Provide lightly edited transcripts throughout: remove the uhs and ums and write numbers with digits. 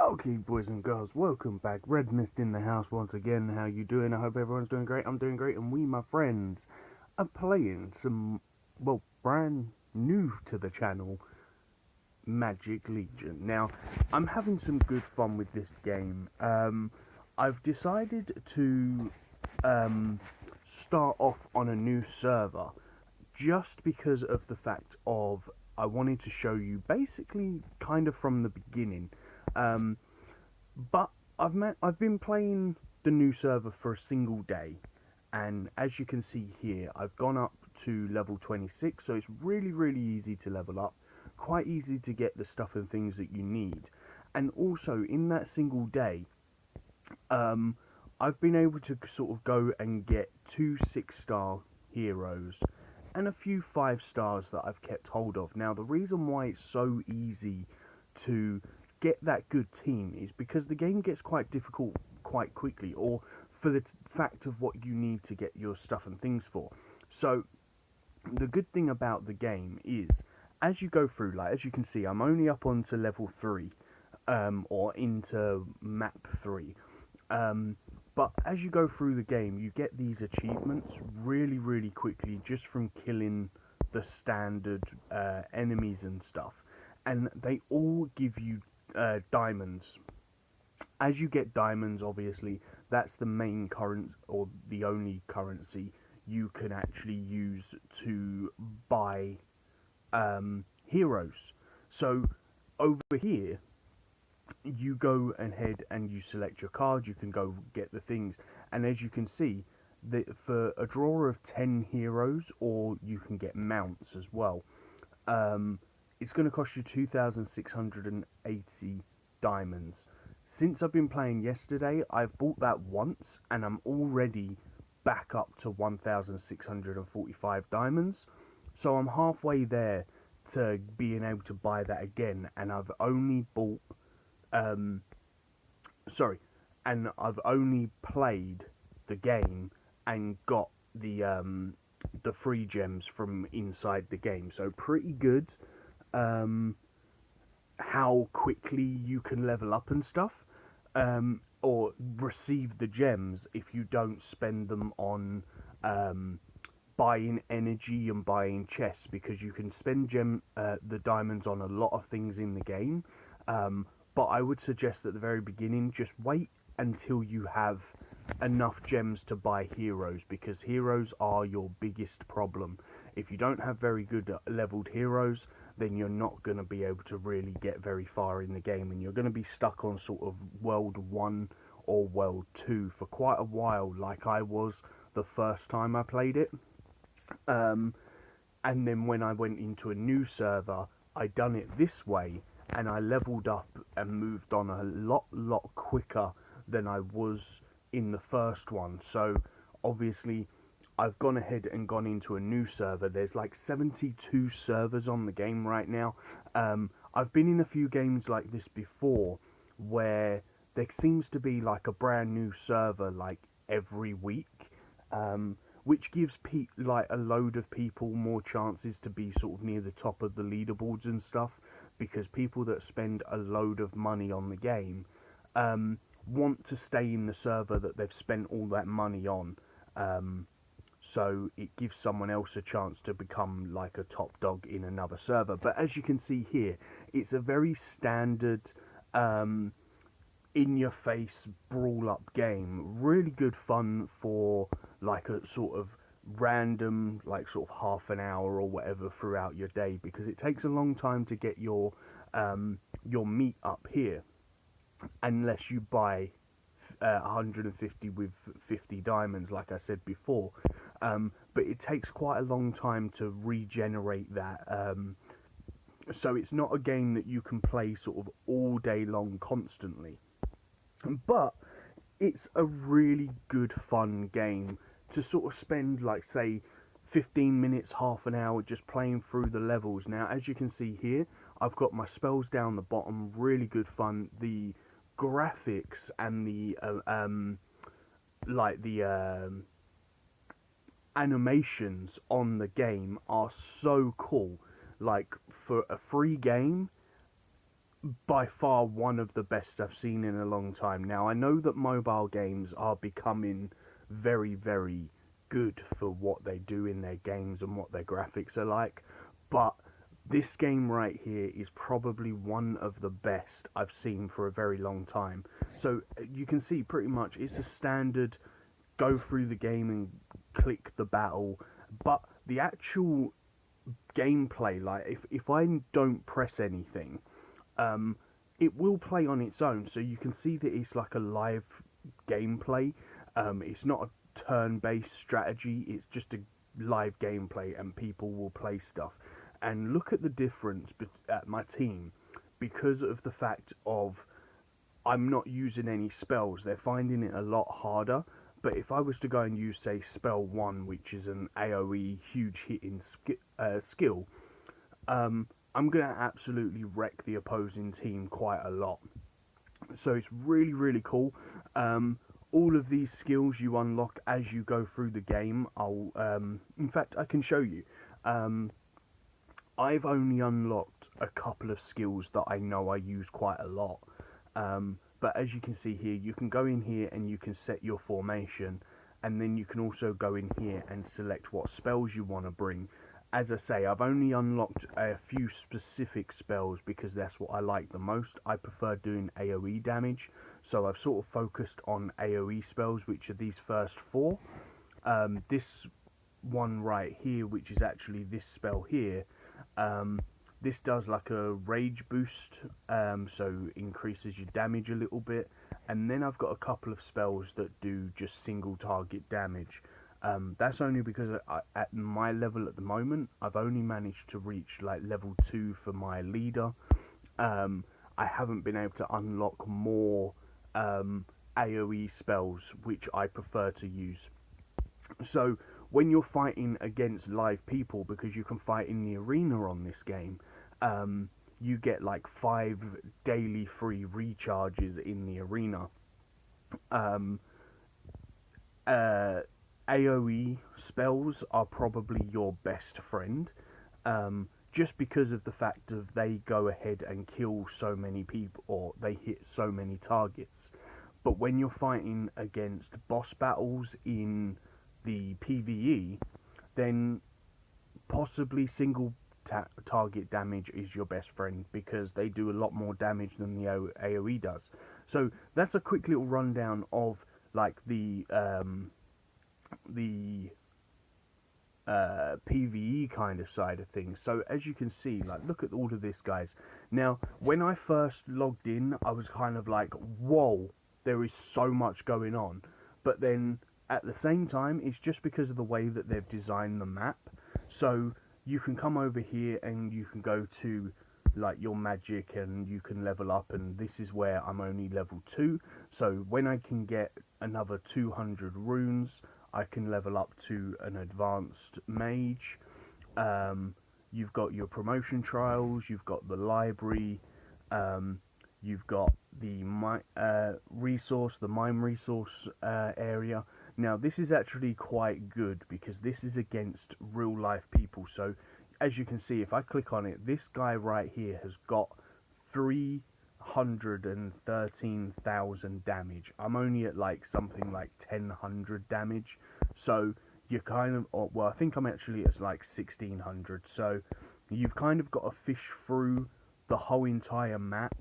Okay, boys and girls, welcome back. Redmissed in the house once again. How you doing? I hope everyone's doing great. I'm doing great, and we, my friends, are playing some, well, brand new to the channel, Magic Legion. Now, I'm having some good fun with this game. I've decided to start off on a new server just because of the fact of I wanted to show you basically kind of from the beginning. Um, but I've been playing the new server for a single day, and as you can see here, I've gone up to level 26, so it's really easy to level up, quite easy to get the stuff and things that you need. And also in that single day, um, I've been able to sort of go and get two 6-star heroes and a few 5 stars that I've kept hold of. Now, the reason why it's so easy to get that good team is because the game gets quite difficult quite quickly, or for the fact of what you need to get your stuff and things for. So, the good thing about the game is, as you go through, like as you can see, I'm only up onto level 3, or into map 3. But as you go through the game, you get these achievements really quickly just from killing the standard enemies and stuff. And they all give you diamonds. As you get diamonds, obviously, that's the main current or the only currency you can actually use to buy heroes. So over here, you go ahead and you select your card. You can go get the things, and as you can see, for a draw of 10 heroes, or you can get mounts as well. It's going to cost you 2,680 diamonds. Since I've been playing yesterday, I've bought that once, and I'm already back up to 1,645 diamonds. So I'm halfway there to being able to buy that again, and I've only bought um, sorry, and I've only played the game and got the free gems from inside the game. So pretty good. Um, how quickly you can level up and stuff, or receive the gems if you don't spend them on buying energy and buying chests, because you can spend the diamonds on a lot of things in the game. But I would suggest at the very beginning, just wait until you have enough gems to buy heroes, because heroes are your biggest problem. If you don't have very good leveled heroes, then you're not going to be able to really get very far in the game, and you're going to be stuck on sort of world 1 or world 2 for quite a while, like I was the first time I played it. um, and then when I went into a new server, I done it this way, and I leveled up and moved on a lot quicker than I was in the first one. So obviously I've gone ahead and gone into a new server. There's like 72 servers on the game right now. I've been in a few games like this before, where there seems to be like a brand new server like every week, which gives like a load of people more chances to be sort of near the top of the leaderboards and stuff, because people that spend a load of money on the game want to stay in the server that they've spent all that money on. So it gives someone else a chance to become like a top dog in another server. But as you can see here, it's a very standard in your face brawl up game. Really good fun for like a sort of random, like sort of half an hour or whatever throughout your day, because it takes a long time to get your meat up here, unless you buy 150 with 50 diamonds, like I said before. But it takes quite a long time to regenerate that. So it's not a game that you can play sort of all day long constantly. But it's a really good fun game to sort of spend, like, say, 15 minutes, half an hour just playing through the levels. Now, as you can see here, I've got my spells down the bottom. Really good fun. The graphics and the animations on the game are so cool. Like, for a free game, by far one of the best I've seen in a long time. Now, I know that mobile games are becoming very, very good for what they do in their games and what their graphics are like, but this game right here is probably one of the best I've seen for a very long time. So you can see pretty much it's a standard go through the game and click the battle, but the actual gameplay, like if I don't press anything, um, it will play on its own. So you can see that it's like a live gameplay. It's not a turn-based strategy. It's just a live gameplay, and people will play stuff. And look at the difference at my team because of the fact of I'm not using any spells. They're finding it a lot harder. But if I was to go and use, say, spell 1, which is an AoE huge hitting skill, I'm going to absolutely wreck the opposing team quite a lot. So it's really, really cool. All of these skills you unlock as you go through the game. In fact, I can show you. I've only unlocked a couple of skills that I know I use quite a lot. But as you can see here, you can go in here and you can set your formation, and then you can also go in here and select what spells you want to bring. As I say, I've only unlocked a few specific spells because that's what I like the most. I prefer doing AoE damage, so I've sort of focused on AoE spells, which are these first 4. This one right here, which is actually this spell here, this does like a rage boost, so increases your damage a little bit. And then I've got a couple of spells that do just single target damage. That's only because at my level at the moment, I've only managed to reach like level 2 for my leader. I haven't been able to unlock more AoE spells, which I prefer to use. So when you're fighting against live people, because you can fight in the arena on this game, you get like 5 daily free recharges in the arena. AoE spells are probably your best friend, just because of the fact of they go ahead and kill so many people, or they hit so many targets. But when you're fighting against boss battles in the PvE, then possibly single target damage is your best friend, because they do a lot more damage than the AoE does. So that's a quick little rundown of like the PvE kind of side of things. So as you can see, like, look at all of this, guys. Now, when I first logged in, I was kind of like, whoa, there is so much going on. But then at the same time, it's just because of the way that they've designed the map. So you can come over here and you can go to like your magic and you can level up, and this is where I'm only level 2. So when I can get another 200 runes, I can level up to an advanced mage. You've got your promotion trials, you've got the library, you've got the mine resource area. Now this is actually quite good because this is against real life people. So as you can see, if I click on it, this guy right here has got 313,000 damage. I'm only at like something like 1,000 damage. So you're kind of, well, I think I'm actually at like 1,600. So you've kind of got to fish through the whole entire map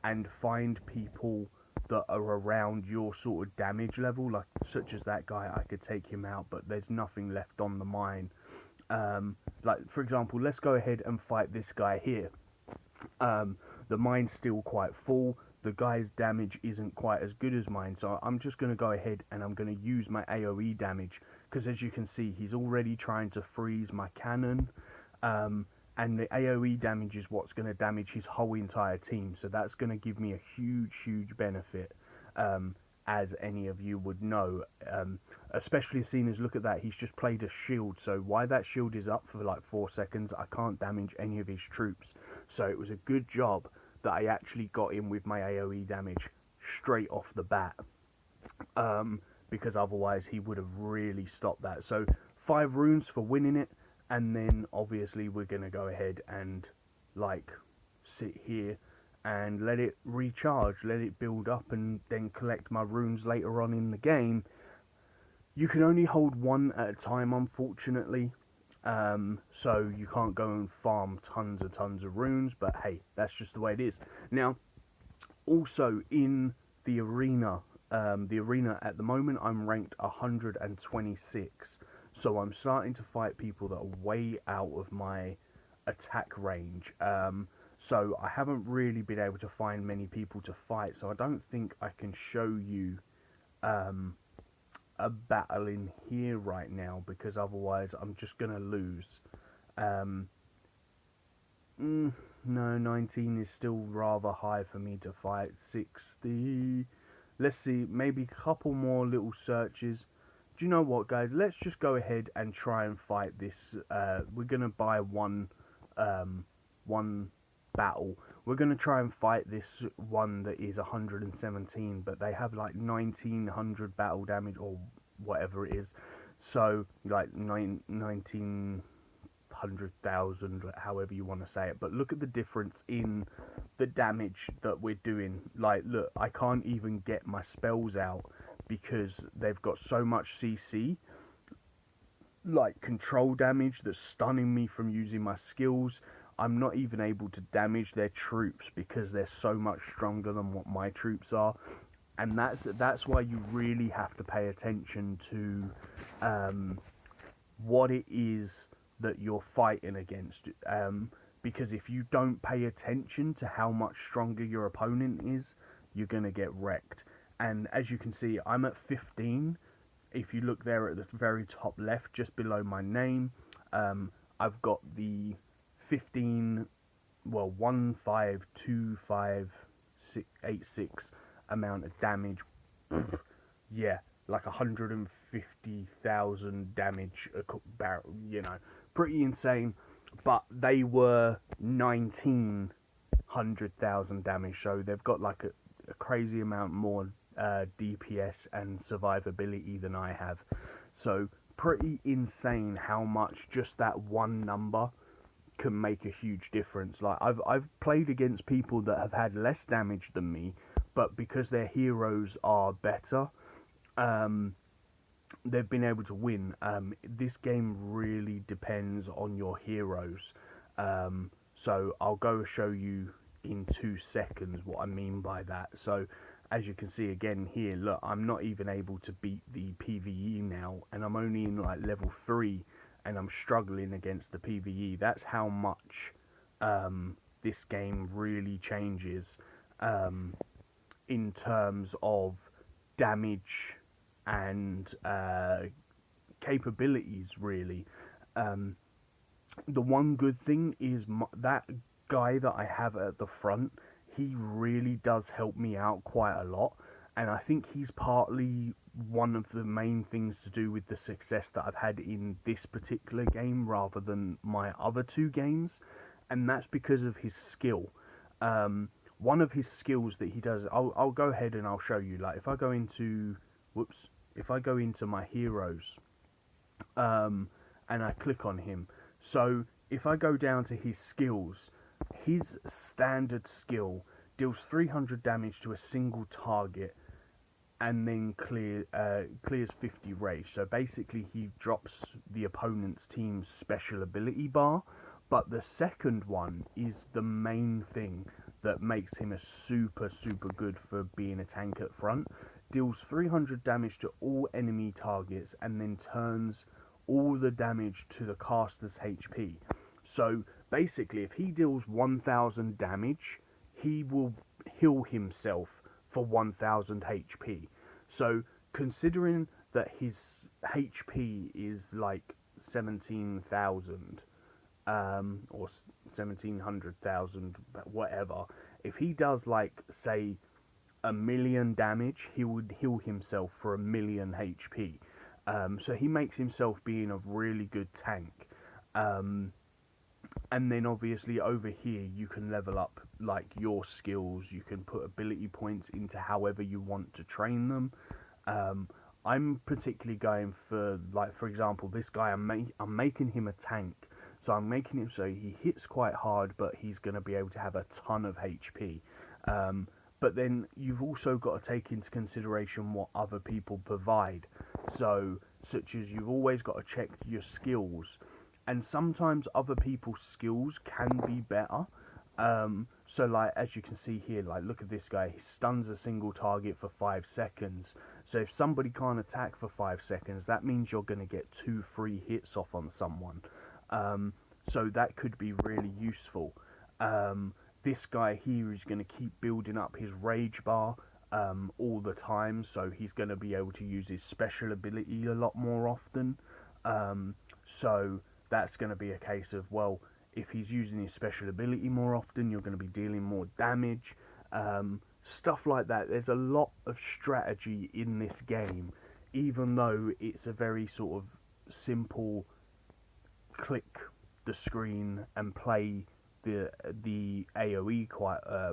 and find people that are around your sort of damage level, like such as that guy. I could take him out, but there's nothing left on the mine. Like for example, let's go ahead and fight this guy here. The mine's still quite full. The guy's damage isn't quite as good as mine, so I'm just going to go ahead and I'm going to use my AoE damage, because as you can see, he's already trying to freeze my cannon, and the AoE damage is what's going to damage his whole entire team, so that's going to give me a huge benefit, as any of you would know, especially seeing as, look at that, he's just played a shield. So while that shield is up for like 4 seconds, I can't damage any of his troops. So it was a good job that I actually got in with my AoE damage straight off the bat, because otherwise he would have really stopped that. So 5 runes for winning it, and then obviously we're going to go ahead and like sit here and let it recharge, let it build up, and then collect my runes later on in the game. You can only hold one at a time, unfortunately. So you can't go and farm tons of runes, but hey, that's just the way it is. Now, also in the arena at the moment, I'm ranked 126. So I'm starting to fight people that are way out of my attack range. So I haven't really been able to find many people to fight. So I don't think I can show you um, a battle in here right now, because otherwise I'm just gonna lose. Um, no, 19 is still rather high for me to fight. 60. Let's see, maybe a couple more little searches. Do you know what, guys? Let's just go ahead and try and fight this. We're gonna buy one battle. We're gonna try and fight this one that is 117, but they have like 1900 battle damage or whatever it is. So like 1900,000, however you want to say it. But look at the difference in the damage that we're doing. Like, look, I can't even get my spells out because they've got so much CC, like control damage, that's stunning me from using my skills. I'm not even able to damage their troops because they're so much stronger than what my troops are. And that's why you really have to pay attention to what it is that you're fighting against. Because if you don't pay attention to how much stronger your opponent is, you're going to get wrecked. And as you can see, I'm at 15. If you look there at the very top left, just below my name, I've got the 15, well, 152586 amount of damage. Yeah, like 150,000 damage a barrel, you know, pretty insane. But they were 1900,000 damage, so they've got like a crazy amount more DPS and survivability than I have. So pretty insane how much just that one number can make a huge difference. Like I've played against people that have had less damage than me, but because their heroes are better, they've been able to win. This game really depends on your heroes. So I'll go show you in 2 seconds what I mean by that. So as you can see again here, look, I'm not even able to beat the PvE now, and I'm only in like level 3, and I'm struggling against the PvE. That's how much this game really changes in terms of damage and capabilities, really. The one good thing is that guy that I have at the front, he really does help me out quite a lot, and I think he's partly one of the main things to do with the success that I've had in this particular game rather than my other 2 games, and that's because of his skill. One of his skills that he does, I'll go ahead and I'll show you. Like if I go into, if I go into my heroes, and I click on him, so if I go down to his skills, his standard skill deals 300 damage to a single target and then clears 50 rage. So basically he drops the opponent's team's special ability bar, but the second one is the main thing that makes him a super good for being a tank at front. Deals 300 damage to all enemy targets and then turns all the damage to the caster's HP. So basically, if he deals 1000 damage, he will heal himself for 1000 HP. So considering that his HP is like 17,000 or 1700,000, whatever, if he does like say 1,000,000 damage, he would heal himself for 1,000,000 HP. So he makes himself being a really good tank. And then obviously over here you can level up like your skills. You can put ability points into however you want to train them. I'm particularly going for, like, for example, this guy, I'm making him a tank. So I'm making him so he hits quite hard, but he's going to be able to have a ton of HP. But then you've also got to take into consideration what other people provide. So, such as you've always got to check your skills, and sometimes other people's skills can be better. So like as you can see here, like look at this guy, he stuns a single target for 5 seconds. So if somebody can't attack for 5 seconds, that means you're going to get 2 free hits off on someone. So that could be really useful. This guy here is going to keep building up his rage bar all the time, so he's going to be able to use his special ability a lot more often. So that's going to be a case of, well, if he's using his special ability more often, you're going to be dealing more damage. Stuff like that. There's a lot of strategy in this game, even though it's a very sort of simple click the screen and play the AOE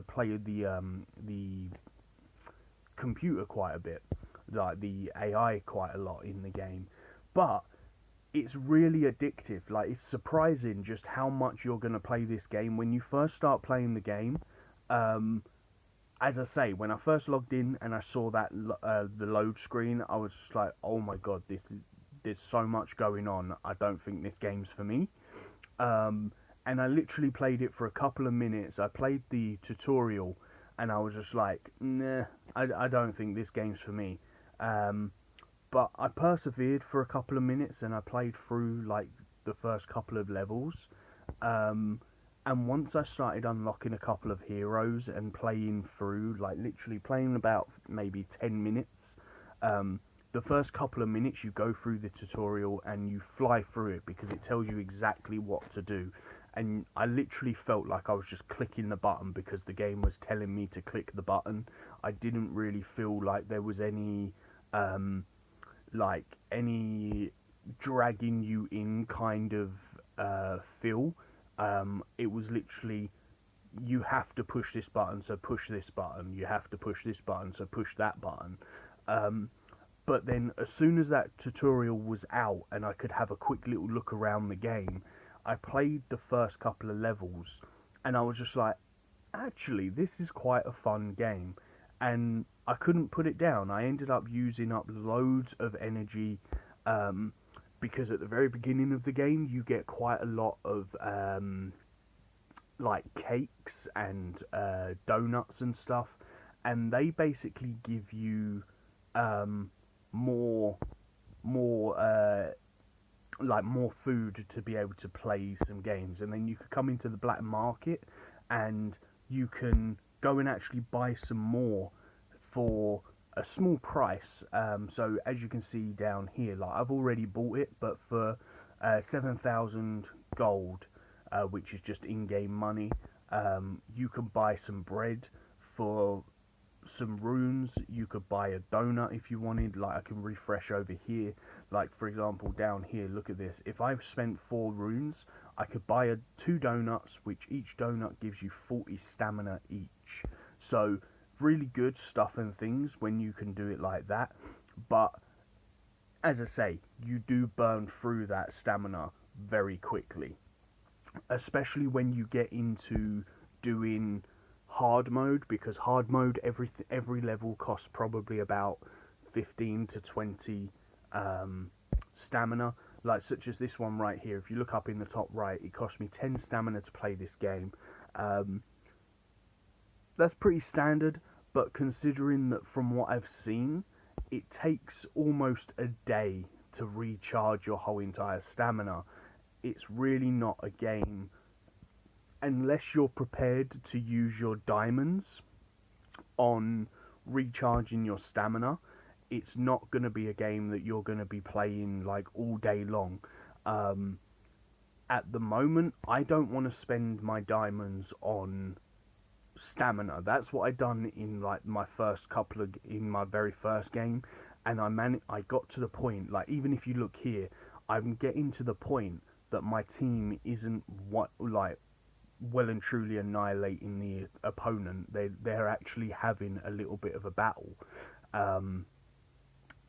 play the computer quite a bit, like the AI quite a lot in the game, but it's really addictive. Like, it's surprising just how much you're going to play this game when you first start playing the game. As I say, when I first logged in and I saw that the load screen, I was just like, oh my god, there's so much going on. I don't think this game's for me. And I literally played it for a couple of minutes. I played the tutorial and I was just like, nah, I don't think this game's for me. But I persevered for a couple of minutes and I played through like the first couple of levels. And once I started unlocking a couple of heroes and playing through, like literally playing about maybe 10 minutes, the first couple of minutes you go through the tutorial and you fly through it because it tells you exactly what to do. And I literally felt like I was just clicking the button because the game was telling me to click the button. I didn't really feel like there was any any dragging you in kind of feel. It was literally, you have to push this button, so push this button. You have to push this button, so push that button. But then as soon as that tutorial was out and I could have a quick little look around the game, I played the first couple of levels and I was just like, actually, this is quite a fun game. And I couldn't put it down. I ended up using up loads of energy because at the very beginning of the game you get quite a lot of like cakes and donuts and stuff, and they basically give you more more food to be able to play some games. And then you could come into the black market and you can go and actually buy some more for a small price. So as you can see down here, like I've already bought it, but for 7,000 gold, which is just in-game money, you can buy some bread for some runes. You could buy a donut if you wanted. Like, I can refresh over here, like for example down here, look at this. If I've spent 4 runes, I could buy 2 donuts, which each donut gives you 40 stamina each. So really good stuff and things when you can do it like that. But as I say, you do burn through that stamina very quickly, especially when you get into doing hard mode, because hard mode, every level costs probably about 15 to 20 stamina. Like such as this one right here, if you look up in the top right, it cost me 10 stamina to play this game. That's pretty standard, but considering that from what I've seen, it takes almost a day to recharge your whole entire stamina. It's really not a game, unless you're prepared to use your diamonds on recharging your stamina. It's not going to be a game that you're going to be playing like all day long. At the moment, I don't want to spend my diamonds on stamina. That's what I done in like my very first game, and I got to the point, like even if you look here, I'm getting to the point that my team isn't well and truly annihilating the opponent. They're actually having a little bit of a battle.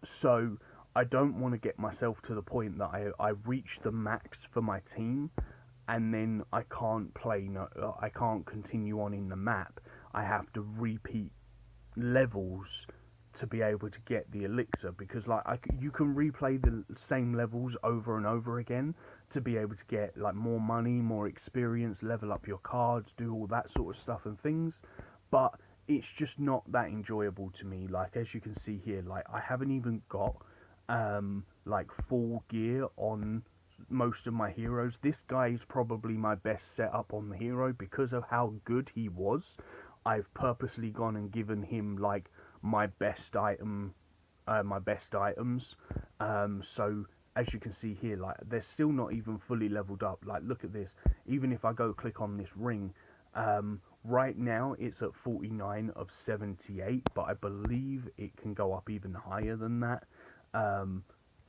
So I don't want to get myself to the point that I reach the max for my team and then I can't continue on in the map. I have to repeat levels to be able to get the elixir, because like you can replay the same levels over and over again to be able to get like more money, more experience, level up your cards, do all that sort of stuff and things, but it's just not that enjoyable to me. Like as you can see here, like I haven't even got like full gear on most of my heroes. This guy is probably my best setup on the hero because of how good he was. I've purposely gone and given him like my best items. So as you can see here, like they're still not even fully leveled up. Like look at this. Even if I go click on this ring, right now it's at 49 of 78, but I believe it can go up even higher than that.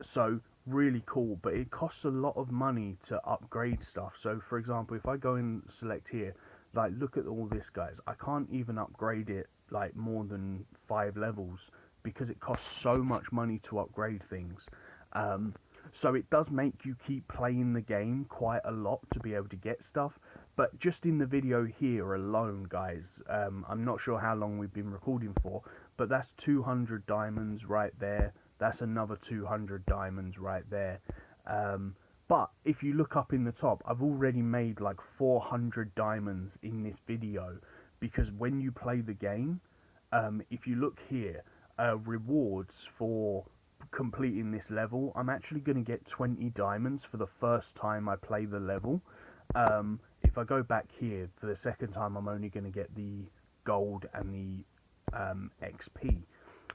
So really cool, but it costs a lot of money to upgrade stuff. So for example, if I go and select here, like look at all this, guys, I can't even upgrade it like more than 5 levels because it costs so much money to upgrade things. So it does make you keep playing the game quite a lot to be able to get stuff. But just in the video here alone, guys, I'm not sure how long we've been recording for, but that's 200 diamonds right there. That's another 200 diamonds right there. But if you look up in the top, I've already made like 400 diamonds in this video, because when you play the game, if you look here, rewards for completing this level, I'm actually going to get 20 diamonds for the first time I play the level. If I go back here, for the second time, I'm only going to get the gold and the XP.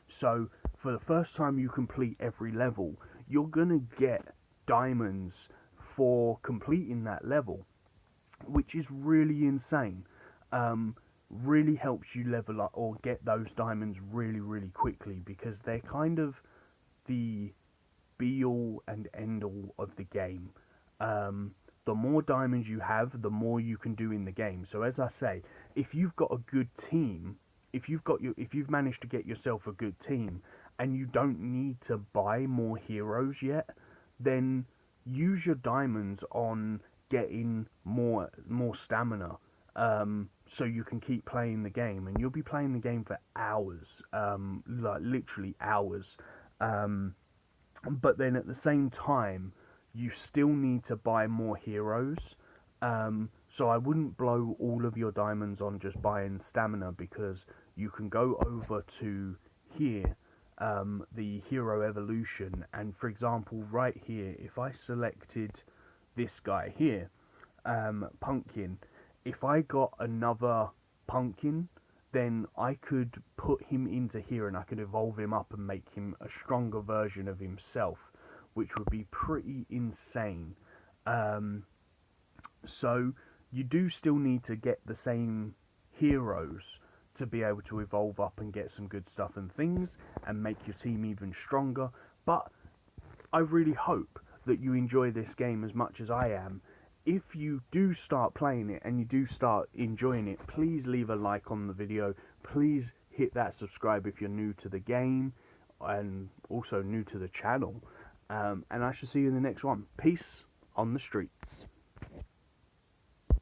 So for the first time you complete every level, you're going to get diamonds for completing that level, which is really insane. Really helps you level up or get those diamonds really quickly, because they're kind of the be all and end all of the game. The more diamonds you have, the more you can do in the game. So as I say, if you've got a good team, if you've managed to get yourself a good team and you don't need to buy more heroes yet, then use your diamonds on getting more stamina, so you can keep playing the game, and you'll be playing the game for hours, like literally hours. But then at the same time, you still need to buy more heroes. So I wouldn't blow all of your diamonds on just buying stamina, because you can go over to here, the hero evolution, and for example right here, if I selected this guy here, pumpkin, if I got another pumpkin, then I could put him into here and I could evolve him up and make him a stronger version of himself, which would be pretty insane. So you do still need to get the same heroes to be able to evolve up and get some good stuff and things and make your team even stronger. But I really hope that you enjoy this game as much as I am. If you do start playing it and you do start enjoying it, please leave a like on the video. Please hit that subscribe if you're new to the game and also new to the channel. And I shall see you in the next one. Peace on the streets.